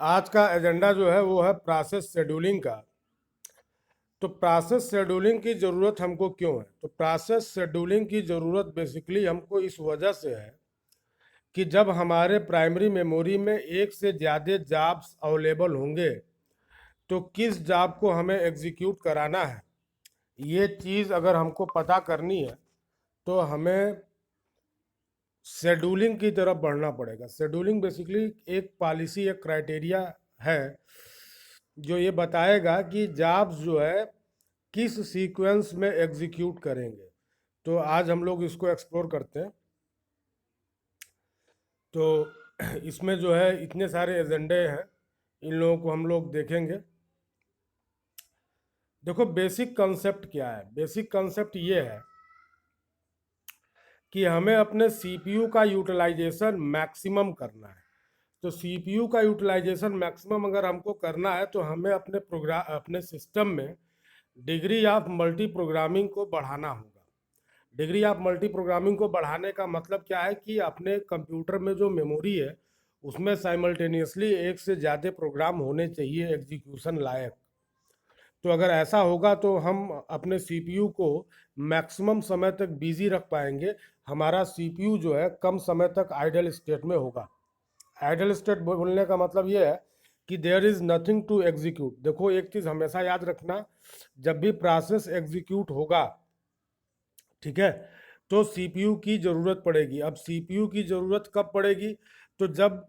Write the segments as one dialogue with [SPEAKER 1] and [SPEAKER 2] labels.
[SPEAKER 1] आज का एजेंडा जो है वो है प्रोसेस शेड्यूलिंग का। तो प्रोसेस शेड्यूलिंग की ज़रूरत हमको क्यों है? तो प्रोसेस शेड्यूलिंग की ज़रूरत बेसिकली हमको इस वजह से है कि जब हमारे प्राइमरी मेमोरी में एक से ज़्यादा जॉब्स अवेलेबल होंगे तो किस जॉब को हमें एग्जीक्यूट कराना है, ये चीज़ अगर हमको पता करनी है तो हमें शेड्यूलिंग की तरफ बढ़ना पड़ेगा। शेड्यूलिंग बेसिकली एक पॉलिसी, एक क्राइटेरिया है जो ये बताएगा कि जॉब्स जो है किस सीक्वेंस में एग्जीक्यूट करेंगे। तो आज हम लोग इसको एक्सप्लोर करते हैं। तो इसमें जो है इतने सारे एजेंडे हैं, इन लोगों को हम लोग देखेंगे। देखो बेसिक कंसेप्ट क्या है। बेसिक कंसेप्ट ये है कि हमें अपने सीपीयू का यूटिलाइजेशन मैक्सिमम करना है। तो सीपीयू का यूटिलाइजेशन मैक्सिमम अगर हमको करना है तो हमें अपने सिस्टम में डिग्री ऑफ मल्टी प्रोग्रामिंग को बढ़ाना होगा। डिग्री ऑफ मल्टी प्रोग्रामिंग को बढ़ाने का मतलब क्या है कि अपने कंप्यूटर में जो मेमोरी है उसमें साइमल्टेनियसली एक से ज़्यादा प्रोग्राम होने चाहिए एग्जीक्यूशन लायक। तो अगर ऐसा होगा तो हम अपने सीपीयू को मैक्सिमम समय तक बिजी रख पाएंगे। हमारा सीपीयू जो है कम समय तक आइडल स्टेट में होगा। आइडल स्टेट बोलने का मतलब ये है कि there is nothing to execute. देखो एक चीज़ हमेशा याद रखना, जब भी प्रोसेस एग्जीक्यूट होगा, ठीक है, तो सीपीयू की ज़रूरत पड़ेगी। अब सीपीयू की ज़रूरत कब पड़ेगी? तो जब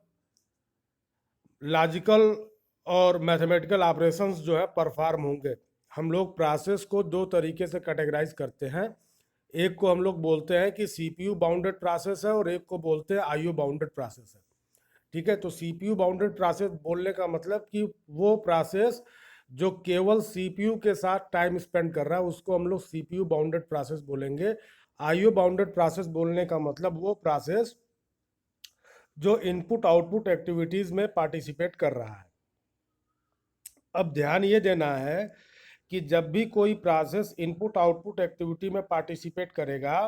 [SPEAKER 1] लॉजिकल और मैथमेटिकल ऑपरेशंस जो है परफॉर्म होंगे। हम लोग प्रोसेस को दो तरीके से कैटेगराइज करते हैं। एक को हम लोग बोलते हैं कि सीपीयू बाउंडेड प्रोसेस है और एक को बोलते हैं आईओ बाउंडेड प्रोसेस है। ठीक है, तो सीपीयू बाउंडेड प्रोसेस बोलने का मतलब कि वो प्रोसेस जो केवल सीपीयू के साथ टाइम स्पेंड कर रहा है उसको हम लोग सीपीयू बाउंडेड प्रोसेस बोलेंगे। आईओ बाउंडेड प्रोसेस बोलने का मतलब वो प्रोसेस जो इनपुट आउटपुट एक्टिविटीज में पार्टिसिपेट कर रहा है। अब ध्यान ये देना है कि जब भी कोई प्रोसेस इनपुट आउटपुट एक्टिविटी में पार्टिसिपेट करेगा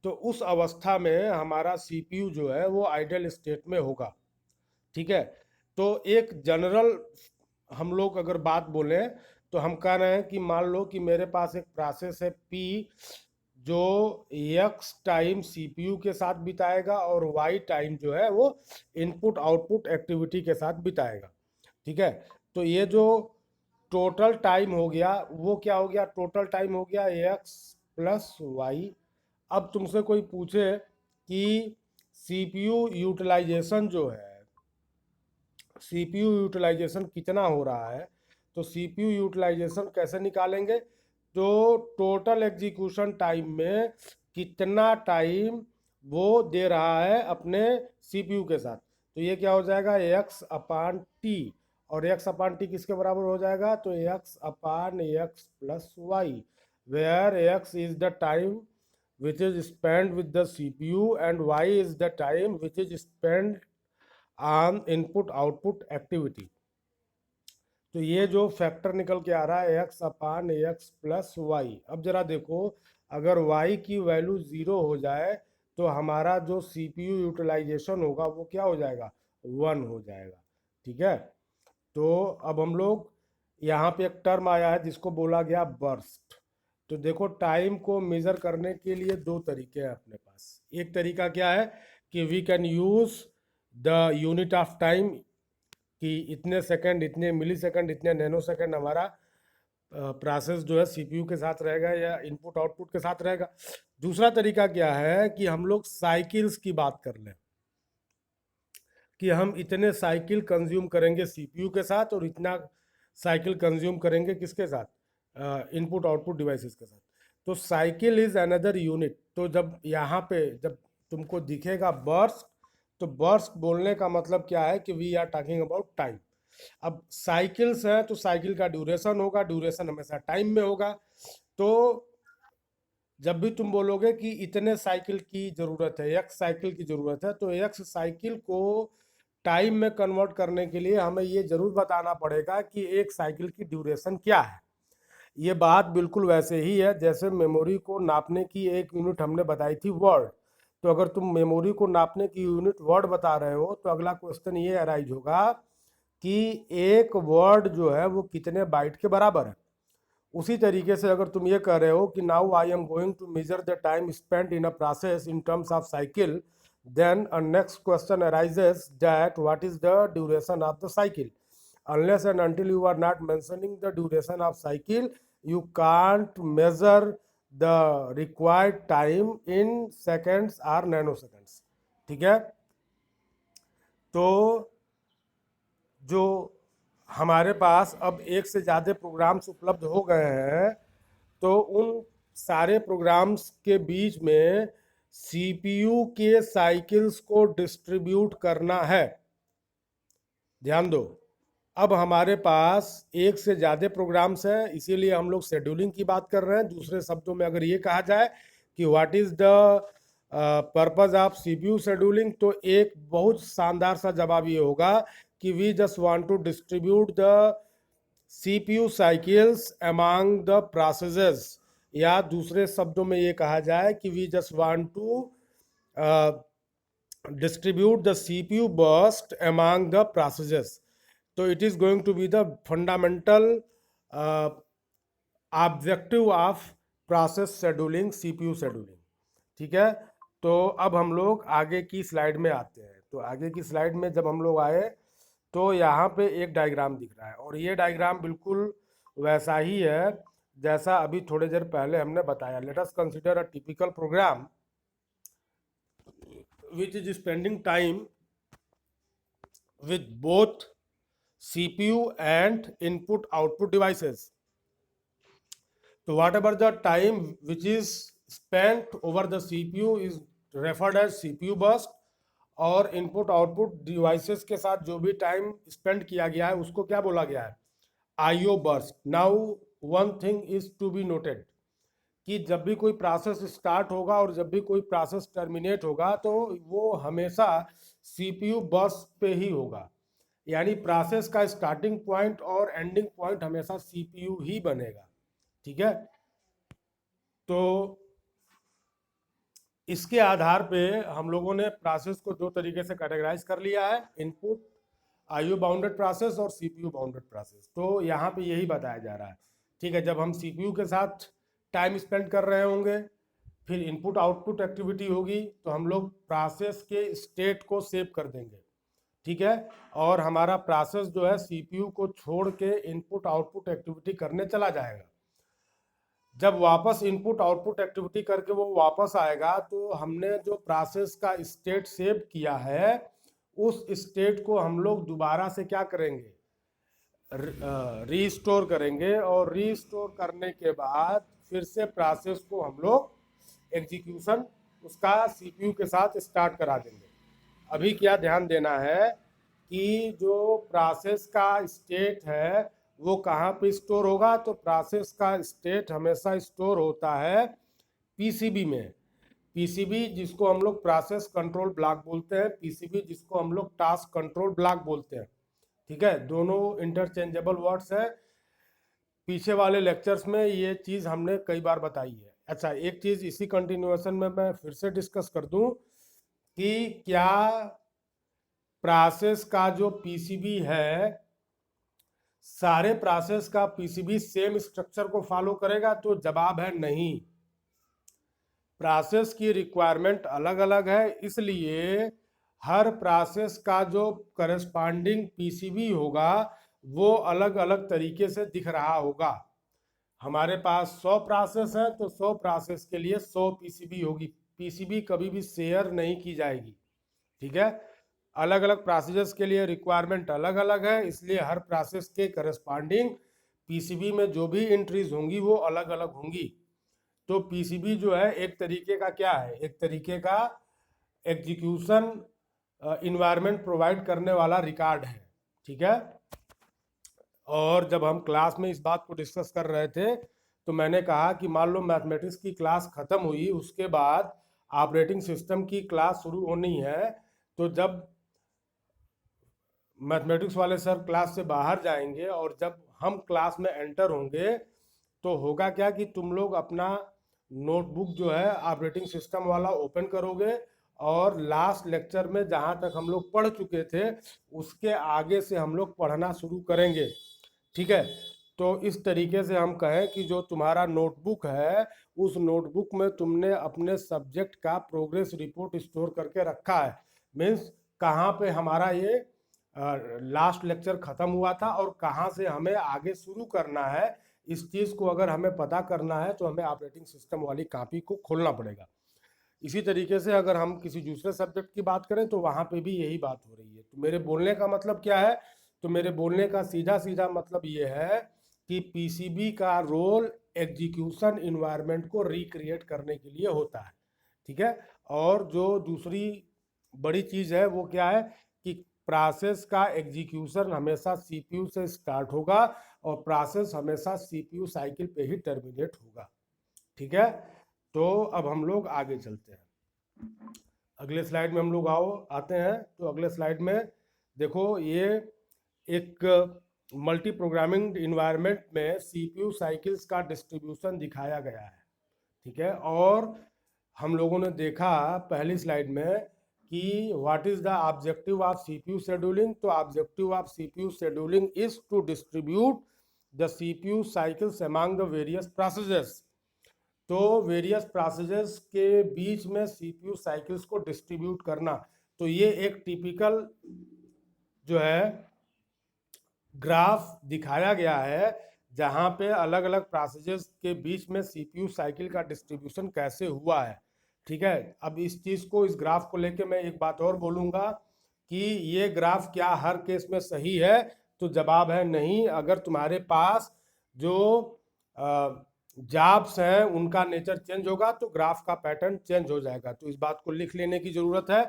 [SPEAKER 1] तो उस अवस्था में हमारा सीपीयू जो है वो आइडल स्टेट में होगा। ठीक है, तो एक जनरल हम लोग अगर बात बोलें तो हम कह रहे हैं कि मान लो कि मेरे पास एक प्रोसेस है पी जो x टाइम सीपीयू के साथ बिताएगा और y टाइम जो है वो इनपुट आउटपुट एक्टिविटी के साथ बिताएगा। ठीक है, तो ये जो टोटल टाइम हो गया वो क्या हो गया? टोटल टाइम हो गया x प्लस वाई। अब तुमसे कोई पूछे कि सीपीयू यूटिलाइजेशन जो है, सीपीयू यूटिलाइजेशन कितना हो रहा है, तो सीपीयू यूटिलाइजेशन कैसे निकालेंगे? तो टोटल एग्जीक्यूशन टाइम में कितना टाइम वो दे रहा है अपने सीपीयू के साथ। तो ये क्या हो जाएगा? X upon T. और एक्स अपान टी किसके बराबर हो जाएगा? तो X upon X plus Y, where X is the time which is spent with the CPU and y is the time which is spent on input output activity। तो ये जो factor निकल के आ रहा है x upon X plus Y. अब जरा देखो, अगर y की वैल्यू 0 हो जाए तो हमारा जो CPU यूटिलाइजेशन होगा वो क्या हो जाएगा? 1 हो जाएगा। ठीक है, तो अब हम लोग यहाँ पे एक टर्म आया है जिसको बोला गया बर्स्ट। तो देखो टाइम को मेजर करने के लिए दो तरीके हैं अपने पास। एक तरीका क्या है कि we can use the unit of time, कि इतने सेकंड, इतने मिली सेकंड, इतने नैनो सेकंड हमारा प्रोसेस जो है सीपीयू के साथ रहेगा या इनपुट आउटपुट के साथ रहेगा। दूसरा तरीका क्या है कि हम लोग साइकिल्स की बात कर लें कि हम इतने साइकिल कंज्यूम करेंगे सीपीयू के साथ और इतना साइकिल कंज्यूम करेंगे किसके साथ? इनपुट आउटपुट डिवाइसेस के साथ। तो साइकिल इज अनदर यूनिट। तो जब यहाँ पे जब तुमको दिखेगा बर्स्ट, तो बर्स्ट बोलने का मतलब क्या है कि we are talking about time. अब साइकिल्स हैं तो साइकिल का ड्यूरेशन होगा, ड्यूरेशन हमेशा टाइम में होगा। तो जब भी तुम बोलोगे कि इतने साइकिल की ज़रूरत है, एक्स साइकिल की ज़रूरत है, तो एक्स साइकिल को टाइम में कन्वर्ट करने के लिए हमें ये ज़रूर बताना पड़ेगा कि एक साइकिल की ड्यूरेशन क्या है। ये बात बिल्कुल वैसे ही है जैसे मेमोरी को नापने की एक यूनिट हमने बताई थी वर्ड। तो अगर तुम मेमोरी को नापने की यूनिट वर्ड बता रहे हो तो अगला क्वेश्चन ये अराइज होगा कि एक वर्ड जो है वो कितने बाइट के बराबर है। उसी तरीके से अगर तुम ये कह रहे हो कि now I am going to measure the time spent in a process in terms of cycle, then a next question arises that what is the duration of the cycle. Unless and until you are not mentioning the duration of cycle, you can't measure the required time in seconds or nanoseconds. ठीक है, तो जो हमारे पास अब एक से ज़्यादा programmes उपलब्ध हो गए हैं, तो उन सारे प्रोग्राम्स के बीच में सीपीयू के साइकिल्स को डिस्ट्रीब्यूट करना है। ध्यान दो, अब हमारे पास एक से ज़्यादा प्रोग्राम्स हैं, इसीलिए हम लोग शेड्यूलिंग की बात कर रहे हैं। दूसरे शब्दों में अगर ये कहा जाए कि what is the purpose of CPU scheduling, तो एक बहुत शानदार सा जवाब ये होगा कि we just want to distribute the CPU cycles among the processes, या दूसरे शब्दों में ये कहा जाए कि we just want to distribute the CPU burst among the processes. So it is going to be the fundamental objective of process scheduling, CPU scheduling. ठीक है, तो अब हम लोग आगे की स्लाइड में आते हैं। तो आगे की स्लाइड में जब हम लोग आए तो यहाँ पे एक डायग्राम दिख रहा है, और ये डायग्राम बिल्कुल वैसा ही है जैसा अभी थोड़ी देर पहले हमने बताया। Let us consider a typical program which is spending time with both CPU and input output devices. So whatever the time which is spent over the CPU is referred as CPU burst, और input output devices के साथ जो भी time spend किया गया है उसको क्या बोला गया है, IO burst. Now one thing is to be noted कि जब भी कोई प्रोसेस स्टार्ट होगा और जब भी कोई प्रोसेस टर्मिनेट होगा तो वो हमेशा सीपीयू बर्स्ट पे ही होगा, यानी प्रोसेस का स्टार्टिंग पॉइंट और एंडिंग पॉइंट हमेशा सीपीयू ही बनेगा। ठीक है, तो इसके आधार पे हम लोगों ने प्रोसेस को दो तरीके से कैटेगराइज कर लिया है, इनपुट आईओ बाउंडेड प्रोसेस और सीपीयू बाउंडेड प्रोसेस। तो यहाँ पे यही बताया जा रहा है। ठीक है, जब हम सीपीयू के साथ टाइम स्पेंड कर रहे होंगे, फिर इनपुट आउटपुट एक्टिविटी होगी, तो हम लोग प्रोसेस के स्टेट को सेव कर देंगे। ठीक है, और हमारा प्रोसेस जो है सीपीयू को छोड़ के इनपुट आउटपुट एक्टिविटी करने चला जाएगा। जब वापस इनपुट आउटपुट एक्टिविटी करके वो वापस आएगा तो हमने जो प्रोसेस का स्टेट सेव किया है उस स्टेट को हम लोग दोबारा से क्या करेंगे, रीस्टोर करेंगे, और रीस्टोर करने के बाद फिर से प्रोसेस को हम लोग एग्जीक्यूशन उसका सीपीयू के साथ स्टार्ट करा देंगे। अभी क्या ध्यान देना है कि जो प्रोसेस का स्टेट है वो कहाँ पे स्टोर होगा, तो प्रोसेस का स्टेट हमेशा स्टोर होता है पीसीबी में। पीसीबी जिसको हम लोग प्रोसेस कंट्रोल ब्लॉक बोलते हैं, पीसीबी जिसको हम लोग टास्क कंट्रोल ब्लॉक बोलते हैं। ठीक है, दोनों इंटरचेंजेबल वर्ड्स हैं। पीछे वाले लेक्चर्स में ये चीज़ हमने कई बार बताई है। अच्छा, एक चीज़ इसी कंटिन्यूएशन में मैं फिर से डिस्कस कर दूं कि क्या प्रोसेस का जो पीसीबी है, सारे प्रोसेस का पीसीबी सेम स्ट्रक्चर को फॉलो करेगा, तो जवाब है नहीं। प्रोसेस की रिक्वायरमेंट अलग अलग है, इसलिए हर प्रोसेस का जो करस्पॉन्डिंग पीसीबी होगा वो अलग अलग तरीके से दिख रहा होगा। हमारे पास 100 प्रोसेस है तो 100 प्रोसेस के लिए 100 पीसीबी होगी। पीसीबी कभी भी शेयर नहीं की जाएगी। ठीक है, अलग अलग प्रोसेस के लिए रिक्वायरमेंट अलग अलग है, इसलिए हर प्रोसेस के करस्पॉन्डिंग पीसीबी में जो भी एंट्रीज होंगी वो अलग अलग होंगी। तो पीसीबी जो है एक तरीके का क्या है, एक तरीके का एग्जीक्यूशन इन्वायरमेंट प्रोवाइड करने वाला रिकॉर्ड है। ठीक है, और जब हम क्लास में इस बात को डिस्कस कर रहे थे तो मैंने कहा कि मान लो मैथमेटिक्स की क्लास ख़त्म हुई, उसके बाद ऑपरेटिंग सिस्टम की क्लास शुरू होनी है, तो जब मैथमेटिक्स वाले सर क्लास से बाहर जाएंगे और जब हम क्लास में एंटर होंगे तो होगा क्या कि तुम लोग अपना नोटबुक जो है ऑपरेटिंग सिस्टम वाला ओपन करोगे और लास्ट लेक्चर में जहाँ तक हम लोग पढ़ चुके थे उसके आगे से हम लोग पढ़ना शुरू करेंगे। ठीक है, तो इस तरीके से हम कहें कि जो तुम्हारा नोटबुक है उस नोटबुक में तुमने अपने सब्जेक्ट का प्रोग्रेस रिपोर्ट स्टोर करके रखा है। मीन्स कहाँ पे हमारा ये लास्ट लेक्चर ख़त्म हुआ था और कहाँ से हमें आगे शुरू करना है, इस चीज़ को अगर हमें पता करना है तो हमें ऑपरेटिंग सिस्टम वाली कॉपी को खोलना पड़ेगा। इसी तरीके से अगर हम किसी दूसरे सब्जेक्ट की बात करें तो वहाँ पे भी यही बात हो रही है। तो मेरे बोलने का मतलब क्या है? तो मेरे बोलने का सीधा सीधा मतलब ये है कि पीसीबी का रोल एग्जीक्यूशन इन्वायरमेंट को रिक्रिएट करने के लिए होता है। ठीक है, और जो दूसरी बड़ी चीज़ है वो क्या है कि प्रोसेस का एग्जीक्यूशन हमेशा सीपीयू से स्टार्ट होगा और प्रोसेस हमेशा सीपीयू साइकिल पे ही टर्मिनेट होगा। ठीक है, तो अब हम लोग आगे चलते हैं। अगले स्लाइड में हम लोग आते हैं। तो अगले स्लाइड में देखो, ये एक मल्टी प्रोग्रामिंग इन्वायरमेंट में सीपीयू साइकिल्स का डिस्ट्रीब्यूशन दिखाया गया है। ठीक है, और हम लोगों ने देखा पहली स्लाइड में कि what is the objective of CPU scheduling. तो objective of CPU scheduling is to distribute the CPU cycles among the various processes. तो वेरियस प्रोसेसेस के बीच में सीपीयू साइकिल्स को डिस्ट्रीब्यूट करना। तो ये एक टिपिकल जो है ग्राफ दिखाया गया है जहाँ पे अलग अलग प्रोसेसेस के बीच में सीपीयू साइकिल का डिस्ट्रीब्यूशन कैसे हुआ है। ठीक है, अब इस चीज़ को, इस ग्राफ को लेके मैं एक बात और बोलूँगा कि ये ग्राफ क्या हर केस में सही है? तो जवाब है नहीं। अगर तुम्हारे पास जो जॉब्स हैं उनका नेचर चेंज होगा तो ग्राफ का पैटर्न चेंज हो जाएगा। तो इस बात को लिख लेने की ज़रूरत है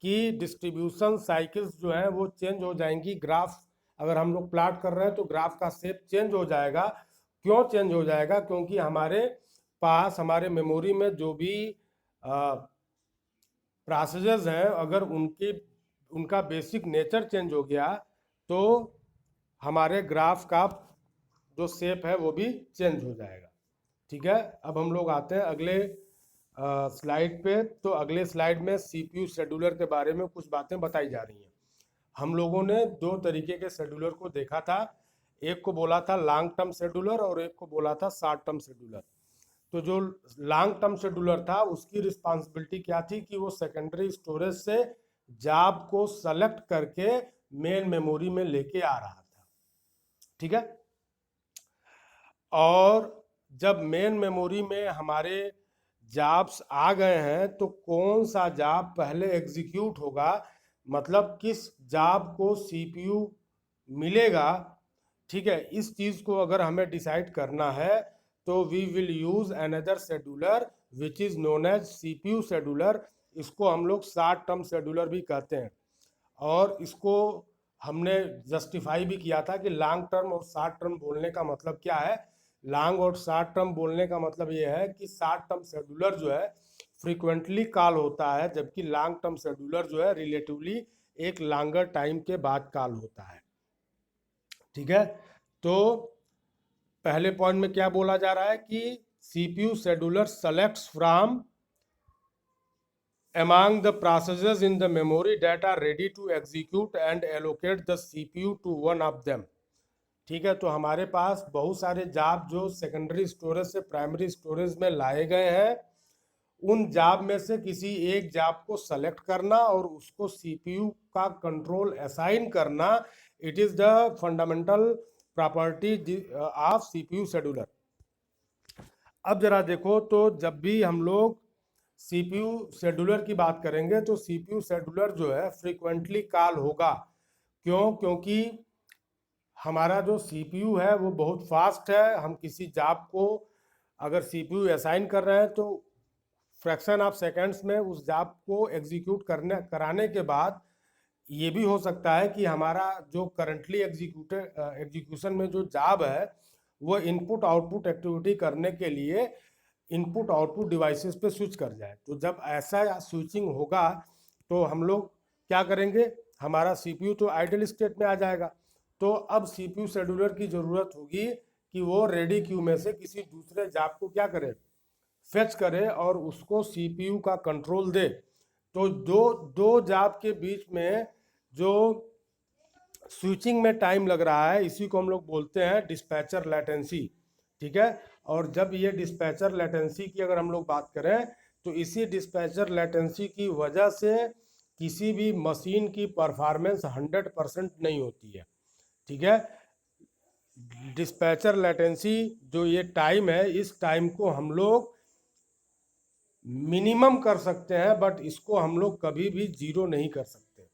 [SPEAKER 1] कि डिस्ट्रीब्यूशन साइकिल्स जो हैं वो चेंज हो जाएंगी। ग्राफ अगर हम लोग प्लॉट कर रहे हैं तो ग्राफ का शेप चेंज हो जाएगा। क्यों चेंज हो जाएगा? क्योंकि हमारे पास हमारे मेमोरी में जो भी प्रोसेसेस हैं अगर उनका बेसिक नेचर चेंज हो गया तो हमारे ग्राफ का जो शेप है वो भी चेंज हो जाएगा। ठीक है, अब हम लोग आते हैं अगले स्लाइड पे। तो अगले स्लाइड में सीपीयू शेड्यूलर के बारे में कुछ बातें बताई जा रही हैं। हम लोगों ने दो तरीके के शेड्यूलर को देखा था। एक को बोला था लॉन्ग टर्म शेड्यूलर और एक को बोला था शॉर्ट टर्म शेड्यूलर। तो जो लॉन्ग टर्म शेड्यूलर था उसकी रिस्पॉन्सिबिलिटी क्या थी कि वो सेकेंडरी स्टोरेज से जॉब को सेलेक्ट करके मेन मेमोरी में लेके आ रहा था। ठीक है, और जब मेन मेमोरी में हमारे जॉब्स आ गए हैं तो कौन सा जॉब पहले एग्जीक्यूट होगा, मतलब किस जॉब को सीपीयू मिलेगा। ठीक है, इस चीज़ को अगर हमें डिसाइड करना है तो we will use another scheduler which is known as CPU scheduler. इसको हम लोग शॉर्ट टर्म शेड्यूलर भी कहते हैं और इसको हमने जस्टिफाई भी किया था कि लॉन्ग टर्म और शॉर्ट टर्म बोलने का मतलब क्या है। लॉन्ग और शॉर्ट टर्म बोलने का मतलब ये है कि शॉर्ट टर्म शेड्यूलर जो है फ्रीक्वेंटली कॉल होता है जबकि लॉन्ग टर्म शेड्यूलर जो है रिलेटिवली एक लॉन्गर टाइम के बाद कॉल होता है। ठीक है, तो पहले पॉइंट में क्या बोला जा रहा है कि CPU scheduler selects from among the processes in the memory that are ready to execute and allocate the CPU to one of them। ठीक है, तो हमारे पास बहुत सारे जॉब जो सेकेंडरी स्टोरेज से प्राइमरी स्टोरेज में लाए गए हैं, उन जॉब में से किसी एक जॉब को सेलेक्ट करना और उसको सीपीयू का कंट्रोल असाइन करना, it is the fundamental property of CPU scheduler. अब जरा देखो, तो जब भी हम लोग सीपीयू शेड्यूलर की बात करेंगे तो सीपीयू शेड्यूलर जो है फ्रीक्वेंटली कॉल होगा। क्यों? क्योंकि हमारा जो सीपीयू है वो बहुत फास्ट है। हम किसी जॉब को अगर सीपीयू असाइन कर रहे हैं तो फ्रैक्शन ऑफ सेकेंड्स में उस जॉब को एग्जीक्यूट कराने के बाद ये भी हो सकता है कि हमारा जो करंटली एग्जीक्यूशन में जो जॉब है वो इनपुट आउटपुट एक्टिविटी करने के लिए इनपुट आउटपुट डिवाइसेस पे स्विच कर जाए। तो जब ऐसा स्विचिंग होगा तो हम लोग क्या करेंगे, हमारा सीपीयू तो आइडल स्टेट में आ जाएगा। तो अब सीपीयू शेड्यूलर की ज़रूरत होगी कि वो रेडी क्यू में से किसी दूसरे जॉब को क्या करे, फेच करे और उसको सीपीयू का कंट्रोल दे। तो दो दो जॉब के बीच में जो स्विचिंग में टाइम लग रहा है, इसी को हम लोग बोलते हैं डिस्पैचर लेटेंसी। ठीक है, और जब ये डिस्पैचर लेटेंसी की अगर हम लोग बात करें, तो इसी डिस्पैचर लेटेंसी की वजह से किसी भी मशीन की परफॉर्मेंस 100% नहीं होती है। ठीक है, डिस्पैचर लेटेंसी जो ये टाइम है, इस टाइम को हम लोग मिनिमम कर सकते हैं, बट इसको हम लोग कभी भी जीरो नहीं कर सकते।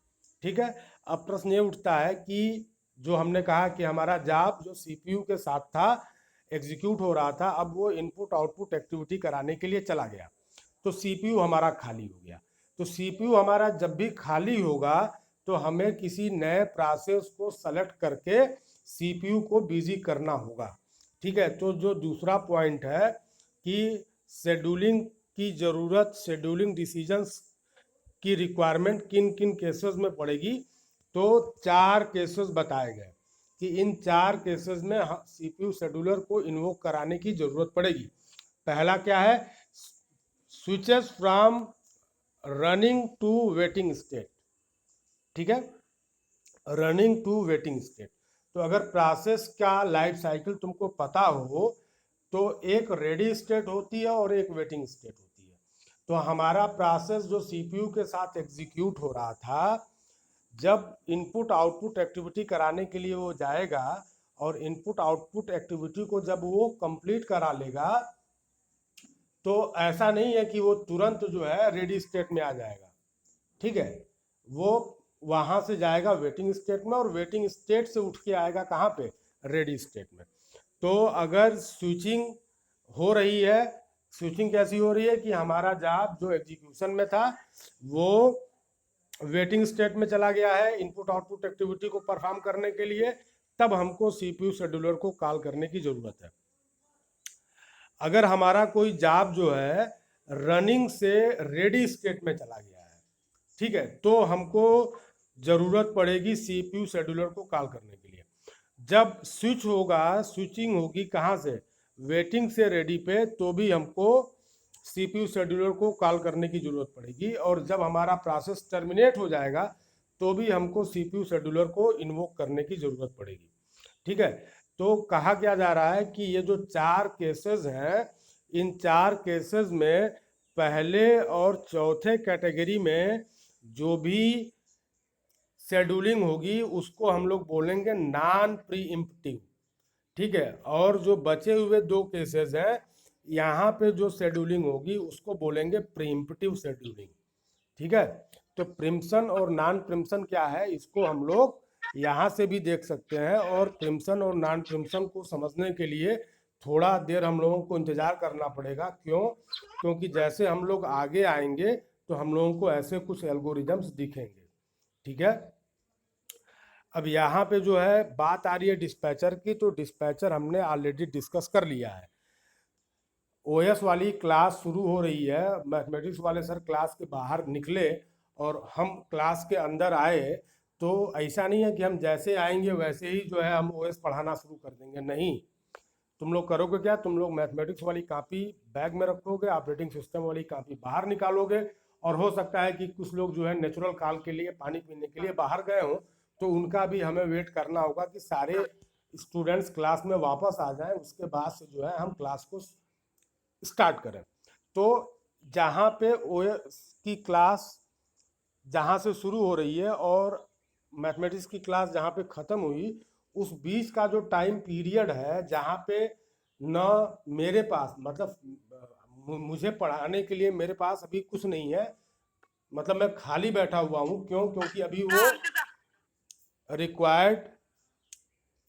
[SPEAKER 1] ठीक है, अब प्रश्न ये उठता है कि जो हमने कहा कि हमारा जॉब जो सीपीयू के साथ था, एग्जीक्यूट हो रहा था, अब वो इनपुट आउटपुट एक्टिविटी कराने के लिए चला गया, तो सीपीयू हमारा खाली हो गया। तो सीपीयू हमारा जब भी खाली होगा, तो हमें किसी नए प्रोसेस को सेलेक्ट करके सीपीयू को बिजी करना होगा। ठीक है, तो जो दूसरा पॉइंट है कि शेड्यूलिंग की ज़रूरत, शेड्यूलिंग डिसीजंस की रिक्वायरमेंट किन किन केसेस में पड़ेगी, तो 4 केसेस बताए गए कि इन 4 केसेस में सीपीयू शेड्यूलर को इन्वोक कराने की ज़रूरत पड़ेगी। पहला क्या है, switches from running to waiting state. ठीक है, रनिंग टू वेटिंग स्टेट। तो अगर प्रोसेस का लाइफ साइकिल तुमको पता हो, तो एक रेडी स्टेट होती है और एक वेटिंग स्टेट होती है। तो हमारा प्रोसेस जो सीपीयू के साथ एग्जीक्यूट हो रहा था, जब इनपुट आउटपुट एक्टिविटी कराने के लिए वो जाएगा, और इनपुट आउटपुट एक्टिविटी को जब वो कंप्लीट करा लेगा, तो ऐसा नहीं है कि वो तुरंत जो है रेडी स्टेट में आ जाएगा। ठीक है, वो वहां से जाएगा वेटिंग स्टेट में, और वेटिंग स्टेट से उठ के आएगा कहाँ पे, रेडी स्टेट में। तो अगर स्विचिंग हो रही है, स्विचिंग कैसी हो रही है कि हमारा जॉब जो एग्जीक्यूशन में था वो वेटिंग स्टेट में चला गया है इनपुट आउटपुट एक्टिविटी को परफॉर्म करने के लिए, तब हमको सीपीयू शेड्यूलर को कॉल करने की जरूरत है। अगर हमारा कोई जॉब जो है रनिंग से रेडी स्टेट में चला गया है, ठीक है, तो हमको जरूरत पड़ेगी सीपीयू शेड्यूलर को कॉल करने के लिए। जब स्विच होगा, स्विचिंग होगी कहाँ से, वेटिंग से रेडी पे, तो भी हमको सीपीयू शेड्यूलर को कॉल करने की जरूरत पड़ेगी। और जब हमारा प्रोसेस टर्मिनेट हो जाएगा, तो भी हमको सीपीयू शेड्यूलर को इन्वोक करने की जरूरत पड़ेगी। ठीक है, तो कहा क्या जा रहा है कि ये जो 4 केसेस हैं, इन 4 केसेस में पहले और चौथे कैटेगरी में जो भी शेड्यूलिंग होगी उसको हम लोग बोलेंगे नॉन प्रीइम्प्टिव। ठीक है, और जो बचे हुए 2 केसेस हैं, यहाँ पे जो शेड्यूलिंग होगी उसको बोलेंगे प्रीइम्प्टिव शेड्यूलिंग। ठीक है, तो प्रिम्पशन और नॉन प्रिम्पशन क्या है, इसको हम लोग यहाँ से भी देख सकते हैं। और प्रिम्पशन और नॉन प्रिम्पशन को समझने के लिए थोड़ा देर हम लोगों को इंतजार करना पड़ेगा। क्यों? क्योंकि जैसे हम लोग आगे आएंगे तो हम लोगों को ऐसे कुछ एल्गोरिदम्स दिखेंगे। ठीक है, अब यहाँ पे जो है बात आ रही है डिस्पैचर की, तो डिस्पैचर हमने ऑलरेडी डिस्कस कर लिया है। ओएस वाली क्लास शुरू हो रही है, मैथमेटिक्स वाले सर क्लास के बाहर निकले और हम क्लास के अंदर आए, तो ऐसा नहीं है कि हम जैसे आएंगे वैसे ही जो है हम ओएस पढ़ाना शुरू कर देंगे। नहीं, तुम लोग करोगे क्या, तुम लोग मैथमेटिक्स वाली कॉपी बैग में रखोगे, ऑपरेटिंग सिस्टम वाली कॉपी बाहर निकालोगे, और हो सकता है कि कुछ लोग जो है नेचुरल कॉल के लिए पानी पीने के लिए बाहर गए हों, तो उनका भी हमें वेट करना होगा कि सारे स्टूडेंट्स क्लास में वापस आ जाएं, उसके बाद से जो है हम क्लास को स्टार्ट करें। तो जहाँ पे ओएस की क्लास जहाँ से शुरू हो रही है और मैथमेटिक्स की क्लास जहाँ पे ख़त्म हुई, उस बीच का जो टाइम पीरियड है जहाँ पे न मेरे पास, मतलब मुझे पढ़ाने के लिए मेरे पास अभी कुछ नहीं है, मतलब मैं खाली बैठा हुआ हूँ। क्यों? क्योंकि अभी वो रिक्वायर्ड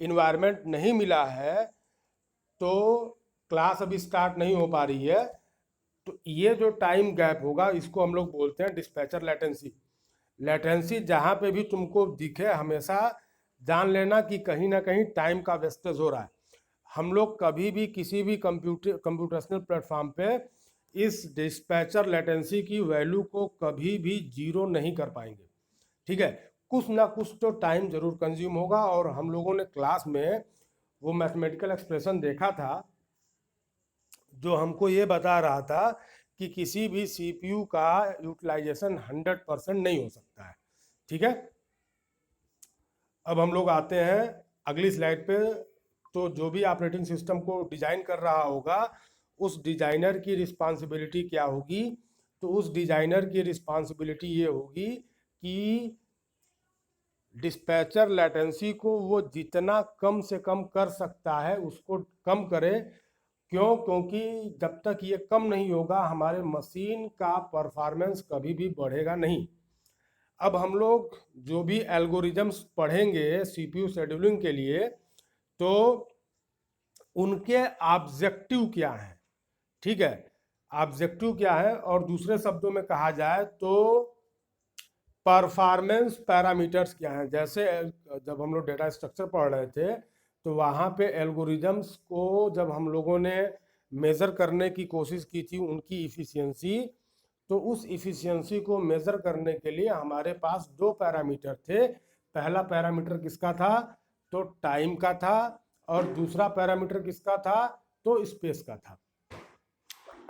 [SPEAKER 1] इन्वायरमेंट नहीं मिला है, तो क्लास अभी स्टार्ट नहीं हो पा रही है। तो ये जो टाइम गैप होगा इसको हम लोग बोलते हैं डिस्पैचर लेटेंसी। लेटेंसी जहाँ पे भी तुमको दिखे, हमेशा जान लेना कि कहीं ना कहीं टाइम का वेस्टेज हो रहा है। हम लोग कभी भी किसी भी कंप्यूटेशनल प्लेटफॉर्म पे इस डिस्पैचर लेटेंसी की वैल्यू को कभी भी जीरो नहीं कर पाएंगे। ठीक है, कुछ ना कुछ तो टाइम जरूर कंज्यूम होगा। और हम लोगों ने क्लास में वो मैथमेटिकल एक्सप्रेशन देखा था जो हमको ये बता रहा था कि किसी भी सीपीयू का यूटिलाइजेशन 100% नहीं हो सकता है। ठीक है, अब हम लोग आते हैं अगली स्लाइड पे। तो जो भी ऑपरेटिंग सिस्टम को डिजाइन कर रहा होगा, उस डिजाइनर की रिस्पॉन्सिबिलिटी क्या होगी? तो उस डिजाइनर की रिस्पॉन्सिबिलिटी ये होगी कि डिस्पैचर लेटेंसी को वो जितना कम से कम कर सकता है उसको कम करे। क्यों? क्योंकि जब तक ये कम नहीं होगा हमारे मशीन का परफॉर्मेंस कभी भी बढ़ेगा नहीं। अब हम लोग जो भी एल्गोरिदम्स पढ़ेंगे सीपीयू शेड्यूलिंग के लिए, तो उनके ऑब्जेक्टिव क्या हैं? ठीक है, ऑब्जेक्टिव क्या है, और दूसरे शब्दों में कहा जाए तो परफॉर्मेंस पैरामीटर्स क्या हैं। जैसे जब हम लोग डेटा स्ट्रक्चर पढ़ रहे थे तो वहाँ पे एल्गोरिदम्स को जब हम लोगों ने मेज़र करने की कोशिश की थी उनकी इफ़िशियंसी, तो उस इफ़िशियंसी को मेज़र करने के लिए हमारे पास दो पैरामीटर थे। पहला पैरामीटर किसका था? तो टाइम का था, और दूसरा पैरामीटर किसका था? तो स्पेस का था।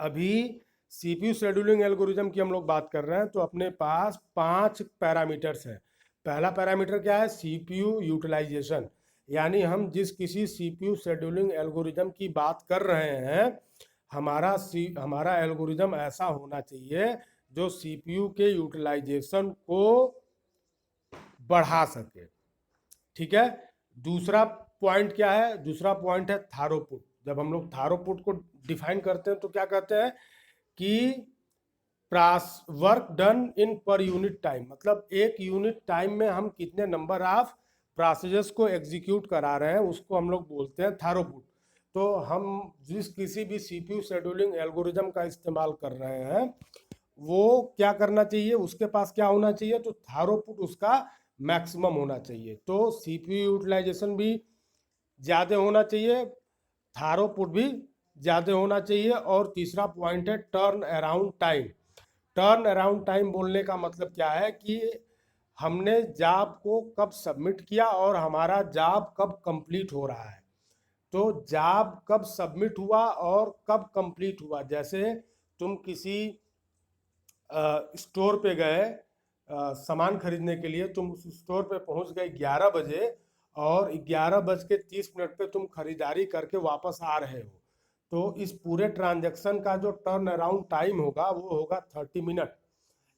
[SPEAKER 1] अभी सीपीयू शेड्यूलिंग एल्गोरिदम की हम लोग बात कर रहे हैं, तो अपने पास 5 पैरामीटर्स हैं। पहला पैरामीटर क्या है? सीपीयू यूटिलाइजेशन, यानी हम जिस किसी सीपीयू शेड्यूलिंग एल्गोरिदम की बात कर रहे हैं, हमारा एल्गोरिदम ऐसा होना चाहिए जो सीपीयू के यूटिलाइजेशन को बढ़ा सके। ठीक है, दूसरा पॉइंट क्या है? दूसरा पॉइंट है थारोपुट। जब हम लोग थारोपुट को डिफाइन करते हैं तो क्या कहते हैं कि work done in per unit time, मतलब एक यूनिट टाइम में हम कितने नंबर ऑफ प्रोसेसेस को एग्जीक्यूट करा रहे हैं उसको हम लोग बोलते हैं थारोपुट। तो हम जिस किसी भी सीपीयू शेड्यूलिंग एल्गोरिदम का इस्तेमाल कर रहे हैं वो क्या करना चाहिए, उसके पास क्या होना चाहिए? तो थारोपुट उसका मैक्सिमम होना चाहिए। तो सीपीयू यूटिलाइजेशन भी ज़्यादा होना चाहिए, थारोपुट भी ज़्यादा होना चाहिए। और तीसरा पॉइंट है turn around time. Turn around time बोलने का मतलब क्या है कि हमने जॉब को कब सबमिट किया और हमारा जॉब कब कंप्लीट हो रहा है। तो जॉब कब सबमिट हुआ और कब कंप्लीट हुआ, जैसे तुम किसी स्टोर पे गए सामान खरीदने के लिए, तुम उस स्टोर पे पहुंच गए 11 बजे और 11:30 पे तुम खरीदारी करके वापस आ रहे हो, तो इस पूरे ट्रांजैक्शन का जो टर्न अराउंड टाइम होगा वो होगा 30 मिनट।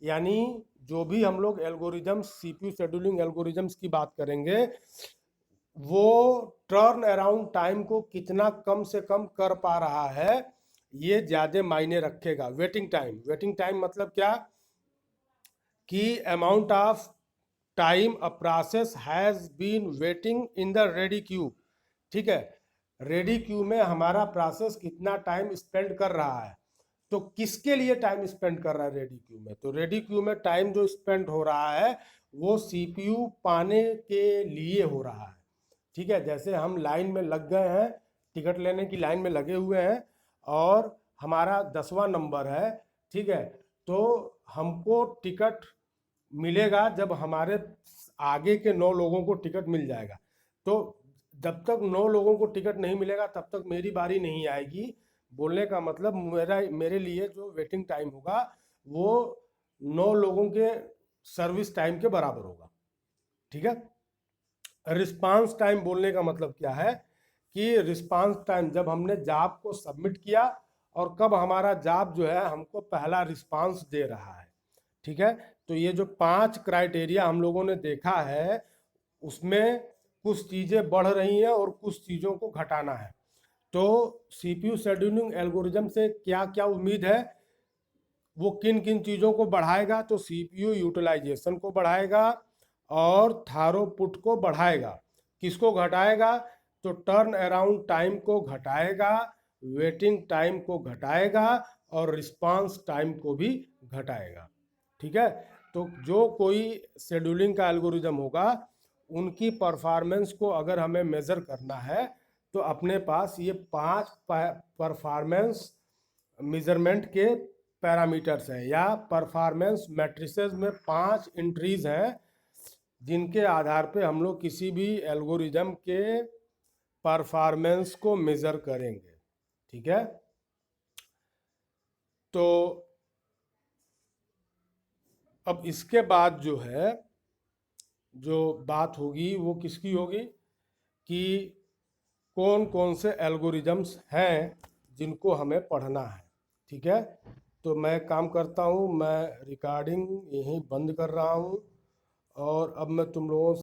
[SPEAKER 1] यानी जो भी हम लोग एल्गोरिदम्स सीपीयू शेड्यूलिंग एल्गोरिदम्स की बात करेंगे वो टर्न अराउंड टाइम को कितना कम से कम कर पा रहा है ये ज़्यादा मायने रखेगा। वेटिंग टाइम मतलब क्या कि amount of time a process has been waiting in the ready queue. ठीक है, रेडी क्यू में हमारा प्रोसेस कितना टाइम स्पेंड कर रहा है। तो किसके लिए टाइम स्पेंड कर रहा है रेडी क्यू में? तो रेडी क्यू में टाइम जो स्पेंड हो रहा है वो सीपीयू पाने के लिए हो रहा है। ठीक है, जैसे हम लाइन में लग गए हैं, टिकट लेने की लाइन में लगे हुए हैं और हमारा 10वां नंबर है। ठीक है, तो हमको टिकट मिलेगा जब हमारे आगे के 9 लोगों को टिकट मिल जाएगा। तो जब तक 9 लोगों को टिकट नहीं मिलेगा तब तक मेरी बारी नहीं आएगी। बोलने का मतलब मेरे लिए जो वेटिंग टाइम होगा वो 9 लोगों के सर्विस टाइम के बराबर होगा। ठीक है, रिस्पांस टाइम बोलने का मतलब क्या है कि रिस्पांस टाइम जब हमने जॉब को सबमिट किया और कब हमारा जॉब जो है हमको पहला रिस्पांस दे रहा है। ठीक है, तो ये जो 5 क्राइटेरिया हम लोगों ने देखा है उसमें कुछ चीज़ें बढ़ रही हैं और कुछ चीज़ों को घटाना है। तो सीपीयू शेड्यूलिंग एल्गोरिदम से क्या क्या उम्मीद है, वो किन किन चीज़ों को बढ़ाएगा? तो सीपीयू यूटिलाइजेशन को बढ़ाएगा और थारोपुट को बढ़ाएगा। किसको घटाएगा? तो टर्न अराउंड टाइम को घटाएगा, वेटिंग टाइम को घटाएगा और रिस्पांस टाइम को भी घटाएगा। ठीक है, तो जो कोई शेड्यूलिंग का एल्गोरिदम होगा उनकी परफॉर्मेंस को अगर हमें मेज़र करना है तो अपने पास ये 5 परफॉर्मेंस मेजरमेंट के पैरामीटर्स हैं या परफॉर्मेंस मैट्रिसेस में 5 एंट्रीज हैं जिनके आधार पे हम लोग किसी भी एल्गोरिदम के परफॉर्मेंस को मेज़र करेंगे। ठीक है, तो अब इसके बाद जो है जो बात होगी वो किसकी होगी कि कौन कौन से एल्गोरिदम्स हैं जिनको हमें पढ़ना है। ठीक है, तो मैं काम करता हूँ, मैं रिकॉर्डिंग यहीं बंद कर रहा हूँ और अब मैं तुम लोगों